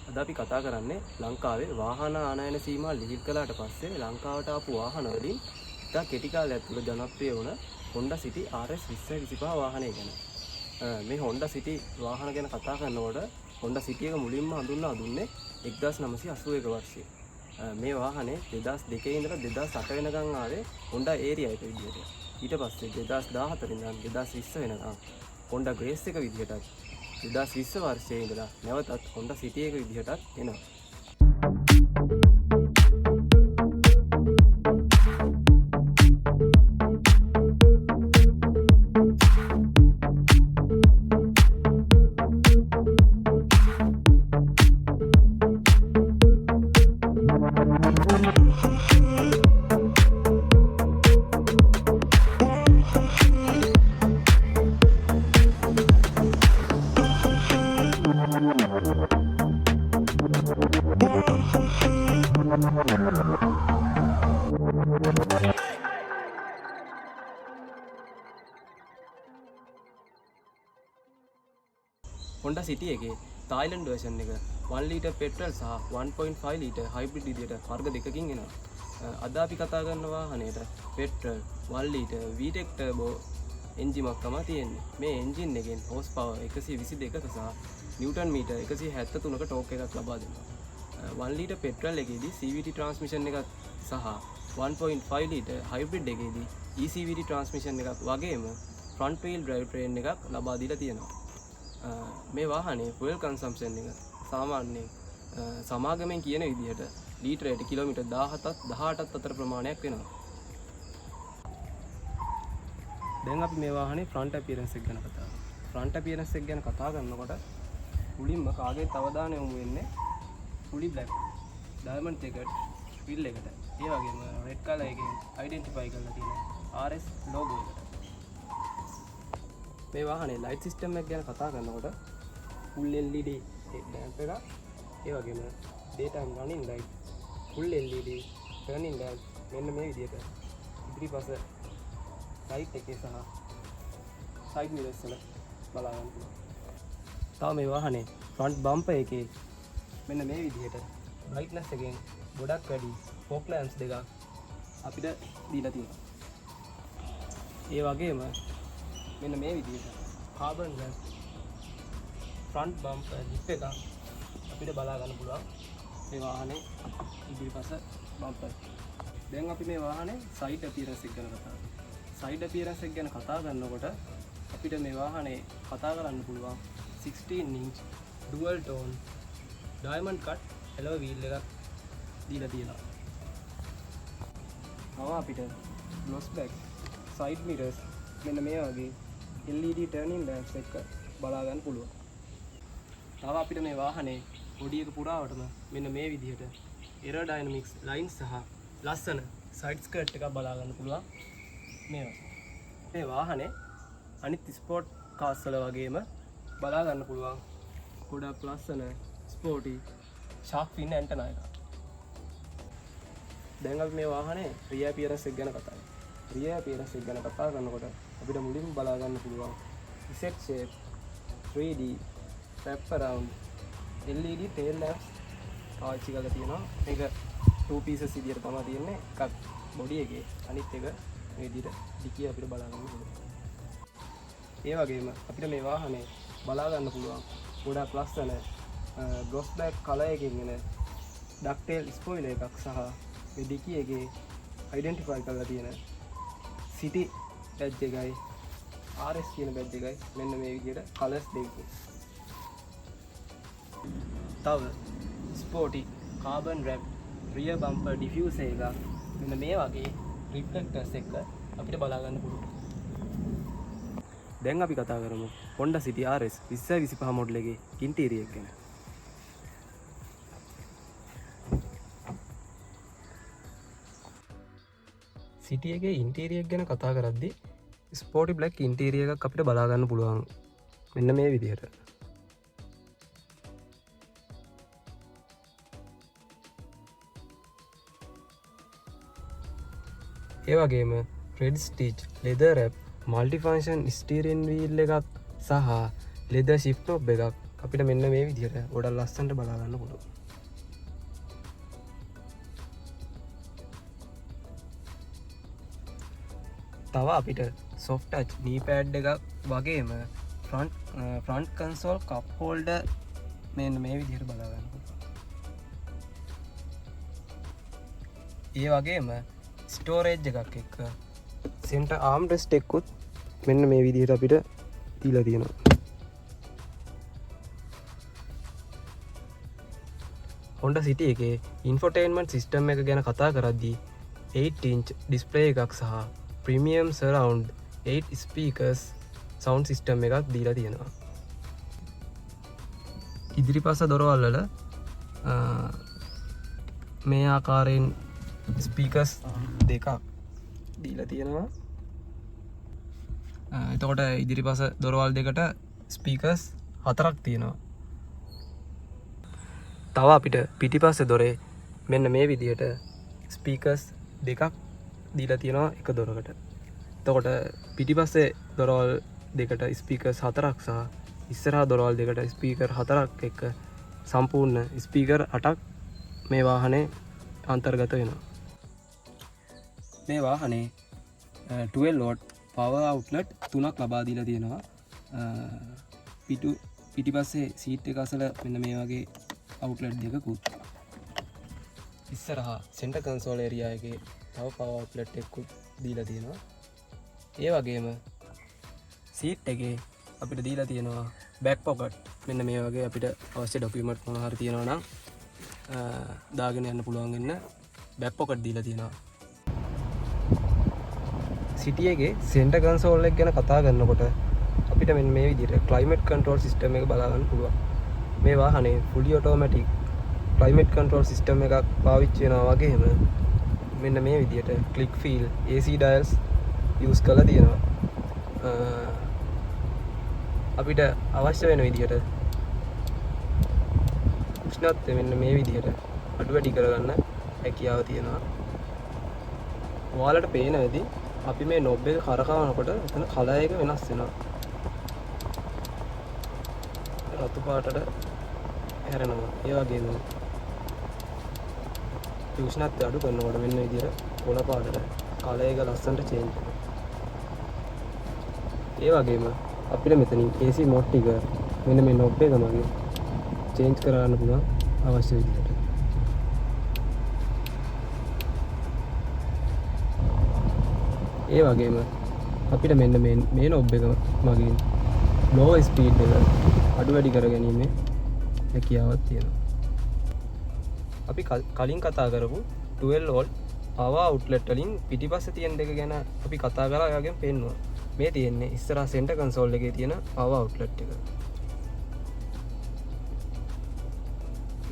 අද අපි කතා කරන්නේ ලංකාවේ වාහන ආනයන සීමා ලිහිල් කළාට පස්සේ ලංකාවට ආපු වාහන වලින් ඉතා කෙටි කාලයක් තුළ ජනප්‍රිය වුණ Honda City RS 2025 වාහනය ගැන. මේ Honda City වාහන ගැන කතා කරනකොට Honda City එක මුලින්ම හඳුන්වා දුන්නේ 1981 වර්ෂයේ. මේ වාහනේ 2002 ඉඳලා 2008 වෙනකන් ආවේ Honda Area එක විදිහට. ඊට පස්සේ 2014 ඉඳන් 2020 වෙනකන් Honda Grace එක විදිහටත් 2020 වර්ෂයේ ඉඳලා නැවතත් Honda City එක විදිහටත් එනවා. Honda City එකේ Thailand version එක 1 liter petrol සහ 1.5 liter hybrid විදියට වර්ග දෙකකින් එනවා. අද අපි කතා කරන වාහනේට petrol 1 liter VTEC turbo engine එකක් තමයි තියෙන්නේ. මේ engine එකෙන් horsepower 122ක සහ newton meter 173ක torque එකක් ලබා දෙනවා. 1 liter petrol එකේදී CVT transmission එකක් සහ 1.5 liter hybrid එකේදී ECVT transmission එකක් වගේම front wheel drive train එකක් ලබා දීලා තියෙනවා. මේ වාහනේ fuel consumption එක සාමාන්‍යයෙන් සමාගමෙන් කියන විදිහට ලීටරයට කිලෝමීටර් 17ත් 18ත් අතර ප්‍රමාණයක් වෙනවා. දැන් අපි මේ වාහනේ front appearance එක ගැන කතා කරමු. front appearance එක ගැන කතා කරනකොට මුලින්ම කාගේ අවධානය යොමු වෙන්නේ fully black diamond checkered wheel එකට. ඒ වගේම red color එකෙන් identify කරලා තියෙන RS logo එකට. මේ වාහනේ ලයිට් සිස්ටම් එක ගැන කතා කරනකොට full LED headlamp එක, ඒ වගේම daytime running light, full LED turning lamp මෙන්න මේ විදිහට ඉදිරිපස light එකේ සහ side mirrors වල බලා ගන්න පුළුවන්. තව මේ වාහනේ front bumper එකේ මෙන්න මේ විදිහට brightness එකෙන් ගොඩක් වැඩි fog lamps දෙකක් අපිට දීලා තියෙනවා. ඒ වගේම මෙන්න මේ විදිහට carbon glass front bumper lip එක අපිට බලා ගන්න පුළුවන් මේ වාහනේ ඉදිරිපස බම්පර්. දැන් අපි මේ වාහනේ side appearance එක ගැන කතා කරමු. side appearance එක ගැන කතා කරනකොට අපිට මේ වාහනේ කතා කරන්න පුළුවන් 16 inch dual tone diamond cut alloy wheel එකක් දීලා තියෙනවා. තව අපිට gloss black side mirrors මෙන්න මේ වගේ LED turning lamps එක බලා ගන්න පුළුවන්. තව අපිට මේ වාහනේ බොඩි එක පුරාවටම මෙන්න මේ විදිහට aerodynamics lines සහ ලස්සන side skirt එකක් බලා ගන්න පුළුවන්. මේ වාහනේ අනිත් ස්පෝර්ට් කාර්ස් වල වගේම බලා ගන්න පුළුවන් ගොඩක් ලස්සන ස්පෝර්ටි shark fin antenna එකක්. දැන් අපි මේ වාහනේ rear appearance එක ගැන කතා කරමු. rear appearance එක ගැන කතා කරනකොට අපිට මුලින්ම බලා ගන්න පුළුවන් Z shape 3D wrap around LED tail lamps පාවිච්චි කරලා තියෙනවා. මේක 2 pieces විදියට තමයි තියෙන්නේ. එකක් බොඩි එකේ අනිත් එක මේ විදිහට ඩිකිය අපිට බලා ගන්න පුළුවන්. ඒ වගේම අපිට මේ වාහනේ බලා ගන්න පුළුවන් ගොඩක් ලස්සන gloss black color එකකින් එන ducktail spoiler එකක් සහ මේ ඩිකිය එකේ identify කරලා තියෙන city badge එකයි RS කියන badge එකයි මෙන්න මේ විදිහට colors දෙකකින්. තව ස්පෝර්ටි carbon wrap rear bumper diffuser එක මෙන්න මේ වගේ reflectors එක අපිට බලා ගන්න පුළුවන්. දැන් අපි කතා කරමු Honda City RS 2025 මොඩල් එකේ ඉන්ටීරියර් එක ගැන. City එකේ ඉන්ටීරියර් එක ගැන කතා කරද්දී ස්පෝර්ටි බ්ලැක් ඉන්ටීරියර් එකක් අපිට බලා ගන්න පුළුවන් මෙන්න මේ විදිහට. ඒ වගේම red stitch leather wrap multifunction steering wheel එකක් සහ leather shift knob එකක් අපිට මෙන්න මේ විදිහට ගොඩක් ලස්සනට බලා ගන්න පුළුවන්. තව අපිට soft touch knee pad එකක් වගේම front console cup holder මෙන්න මේ විදිහට බලා ගන්න පුළුවන්. ඒ වගේම storage එකක් එක්ක center armrest එකකුත් මෙන්න මේ විදිහට අපිට දීලා තියෙනවා. Honda City එකේ infotainment system එක ගැන කතා කරද්දී 8-inch display එකක් සහ premium surround 8 speakers sound system එකක් දීලා තියෙනවා. ඉදිරිපස දොරවල් වල මේ ආකාරයෙන් ස්පීකර්ස් දෙකක් දීලා තියෙනවා. එතකොට ඉදිරිපස දොරවල් දෙකට ස්පීකර්ස් 4ක් තියෙනවා. තව අපිට පිටිපස්සේ දොරේ මෙන්න මේ විදිහට ස්පීකර්ස් දෙකක් දීලා තියෙනවා එක දොරකට. එතකොට පිටිපස්සේ දොරවල් දෙකට ස්පීකර්ස් 4ක් සහ ඉස්සරහා දොරවල් දෙකට ස්පීකර් 4ක් එක්ක සම්පූර්ණ ස්පීකර් 8ක් මේ වාහනේ අන්තර්ගත වෙනවා. මේ වාහනේ 12 watt power outlet 3ක් ලබා දීලා තියෙනවා. පිටිපස්සේ සීට් එක අසල මෙන්න මේ වගේ outlet දෙකකුත්, ඉස්සරහා center console area එකේ තව power outlet එකකුත් දීලා තියෙනවා. ඒ වගේම සීට් එකේ අපිට දීලා තියෙනවා back pocket. මෙන්න මේ වගේ අපිට අවශ්‍ය document මොනවා හරි තියෙනවා නම් දාගෙන යන්න පුළුවන් වෙන්න back pocket දීලා තියෙනවා. City එකේ center console එක ගැන කතා කරනකොට අපිට මෙන්න මේ විදිහට climate control system එක බලා ගන්න පුළුවන්. මේ වාහනේ fully automatic climate control system එකක් පාවිච්චි වෙනවා වගේම මෙන්න මේ විදිහට click feel AC dials use කරලා තියෙනවා. අපිට අවශ්‍ය වෙන විදිහට උෂ්ණත්වය මෙන්න මේ විදිහට අඩු වැඩි කරගන්න හැකියාව තියෙනවා. ඔයාලට පේන ඇති අපි මේ knob එක කරකවනකොට එතන කලර් එක වෙනස් වෙනවා. රතු පාටට හැරෙනවා. ඒ වගේම උෂ්ණත්වය අඩු කරනකොට මෙන්න විදිහට කොළ පාටට කලර් එක ලස්සනට change වෙනවා. ඒ වගේම අපිට මෙතනින් AC mode ටික මෙන්න මේ knob එක මගින් change කරන්න පුළුවන් අවශ්‍ය විදිහට. ඒ වගේම අපිට මෙන්න මේ knob එක මගින් low speed එක අඩු වැඩි කර ගැනීම හැකියාවක් තියෙනවා. අපි කලින් කතා කරපු 12 volt power outlet වලින් පිටිපස්සේ තියෙන දෙක ගැන අපි කතා කරලා ඔයාගෙන් පෙන්නුවා. මේ තියෙන්නේ ඉස්සරහා center console එකේ තියෙන power outlet එක.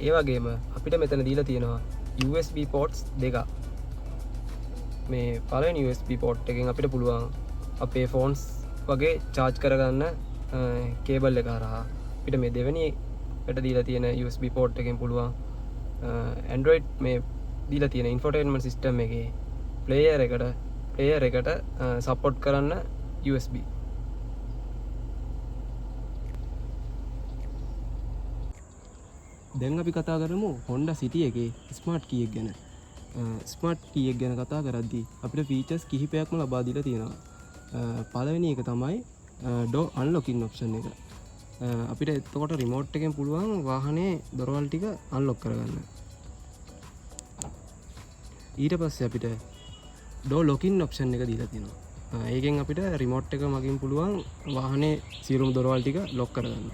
ඒ වගේම අපිට මෙතන දීලා තියෙනවා USB ports දෙකක්. මේ පළවෙනි USB port එකෙන් අපිට පුළුවන් අපේ phones වගේ charge කරගන්න cable එක හරහා. අපිට මේ දෙවෙනි එකට දීලා තියෙන USB port එකෙන් පුළුවන් Android මේ දීලා තියෙන infotainment system එකේ player එකට support කරන්න USB. දැන් අපි කතා කරමු Honda City එකේ smart key එක ගැන. ස්මාර්ට් කී එක ගැන කතා කරද්දී අපිට ෆීචර්ස් කිහිපයක්ම ලබා දීලා තියෙනවා. පළවෙනි එක තමයි door unlocking option එක. අපිට එතකොට රිමෝට් එකෙන් පුළුවන් වාහනේ දොරවල් ටික අන්ලොක් කරගන්න. ඊට පස්සේ අපිට door locking option එක දීලා තියෙනවා. ඒකෙන් අපිට රිමෝට් එක මගින් පුළුවන් වාහනේ සියලුම දොරවල් ටික ලොක් කරගන්න.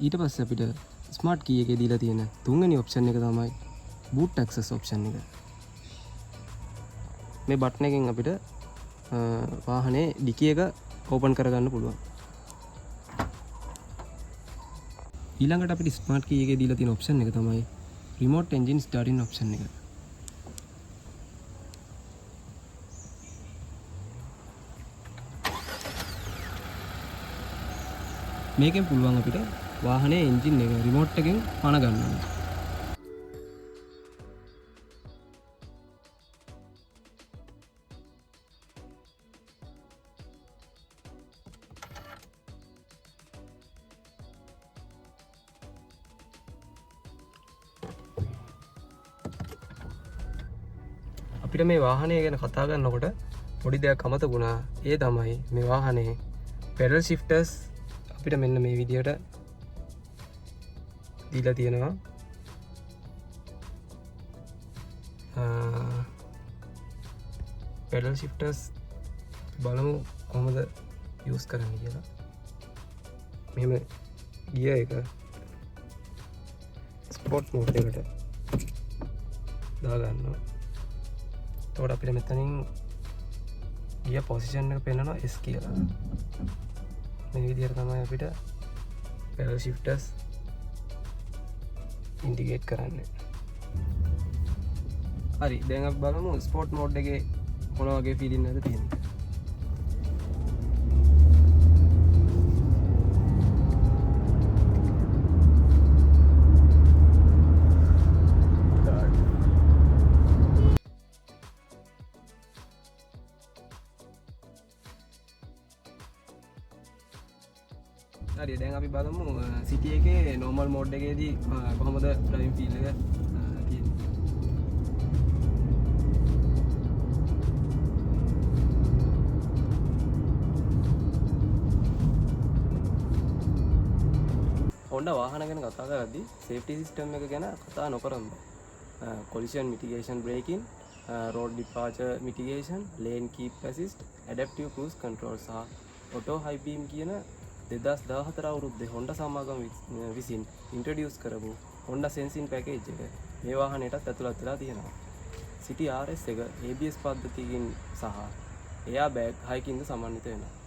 ඊට පස්සේ අපිට ස්මාර්ට් කී එකේ දීලා තියෙන තුන්වෙනි ඔප්ෂන් එක තමයි boot access ඔප්ෂන් එක. මේ බටන් එකෙන් අපිට වාහනේ ඩිකි එක ඕපන් කරගන්න පුළුවන්. ඊළඟට අපිට ස්මාර්ට් කී එකේ දීලා තියෙන ඔප්ෂන් එක තමයි remote engine starting ඔප්ෂන් එක. මේකෙන් පුළුවන් අපිට වාහනේ එන්ජින් එක රිමෝට් එකෙන් පණ ගන්නවා. අපිට මේ වාහනය ගැන කතා කරනකොට පොඩි දෙයක් අමතකුණා. ඒ තමයි මේ වාහනේ පෙඩල් ෂිෆ්ටර්ස් අපිට මෙන්න මේ විදියට දීලා තියෙනවා. පෙඩල් ෂිෆ්ටර්ස් බලමු කොහොමද යූස් කරන්න කියලා. මෙහෙම ගිය එක ස්පෝට් මෝඩ් එකට දාගන්නවා. එතකොට අපිට මෙතනින් ගිය පොසිෂන් එක පෙන්වනවා S කියලා. මේ විදිහට තමයි අපිට පෙඩල් ෂිෆ්ටර්ස් ඉන්ඩිකේට් කරන්නේ. හරි, දැන් අපි බලමු ස්පෝට් මෝඩ් එකේ මොන වගේ ෆීලින් එකද තියෙන්නේ. හරි, දැන් අපි බලමු සිටි එකේ නෝමල් මෝඩ් එකේදී කොහොමද ඩ්‍රයිවිං ෆීල් එක තියෙන්නේ. Honda වාහන ගැන කතා කරද්දී සේෆ්ටි සිස්ටම් එක ගැන කතා නොකරම බෑ. Collision mitigation braking, road departure mitigation, lane keep assist, adaptive cruise control සහ ඔටෝ හයි බීම් කියන 2014 අවුරුද්දේ Honda සමාගම විසින් ඉන්ට්‍රොඩියුස් කරපු Honda Sensing පැකේජ් එක මේ වාහනයටත් ඇතුළත් වෙලා තියෙනවා. City RS එක ABS පද්ධතියකින් සහ එයා බෑග් 6කින්ද සමන්විත වෙනවා.